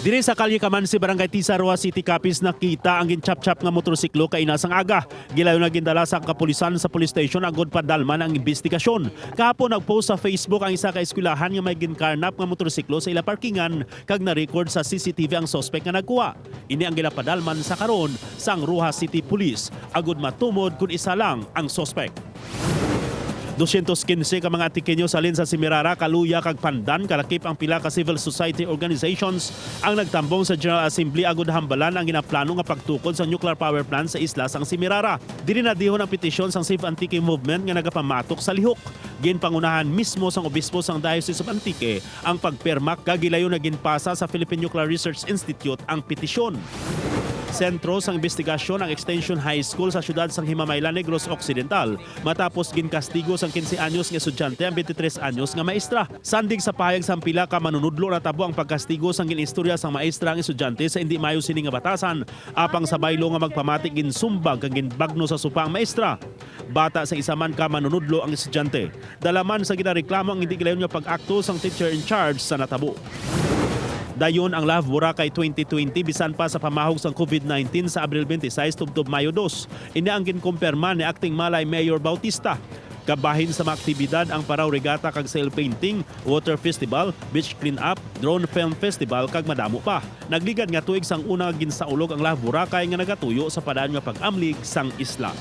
Diri sa Kalye Kamansi, Barangay Tisarua City, Capiz, nakita ang ginchap-chap nga motorsiklo kay inasang aga. Gilayon na gindala sa kapulisan sa police station agod padalman ang investigasyon. Kahapon nagpost sa Facebook ang isa ka eskwelahan nga may ginkarnap nga motorsiklo sa ila parkingan kag na-record sa CCTV ang suspect nga nagkuha. Ini ang gilapadalman sa karon sang Rojas City Police agod matumod kung isa lang ang suspect. 215 ka mga Atikenyo salin sa Semirara, Kaluya kag Pandan kalakip ang pila ka civil society organizations ang nagtambong sa General Assembly agod hambalan ang ginaplano nga pagtukod sa nuclear power plant sa isla sang Semirara. Dili na dihon ang petisyon sang Save Antique Movement nga nagapamatok sa lihok. Ginpangunahan mismo sang obispo sang Diocese of Antique ang pagpermak kag gilayon na ginpasa sa Philippine Nuclear Research Institute ang petisyon. Sentro sang investigasyon ang Extension High School sa siyudad sang Himamaylan, Negros Occidental matapos ginkastigo sang 15 anyos nga estudyante ang 23 anyos nga maestra. Sandig sa pahayag sang pila ka manunudlo natabo ang pagkastigo sang ginistorya sang maestra ang estudyante sa hindi mayo sini nga batasan apang sa baylo nga magpamatik ginsumbag kag ginbagno sa supa ang maestra. Bata sa isa man ka manunudlo ang estudyante. Dalaman sa ginareklamo ang hindi gilayon nga pag-akto sang teacher in charge sa natabo. Dayon ang Love Boracay 2020 bisan pa sa pamahog sang COVID-19 sa Abril 26 tubtob Mayo 2. Ini ang ginkumpirma ni Acting Malay Mayor Bautista. Kabahin sa mga aktibidad ang Paraw Regatta kag sail painting, water festival, beach clean-up, drone film festival kag madamo pa. Nagligad nga tuig sang una ginsaulog ang Love Boracay nga nagatuyo sa padaan nga pag-amlig sang isla.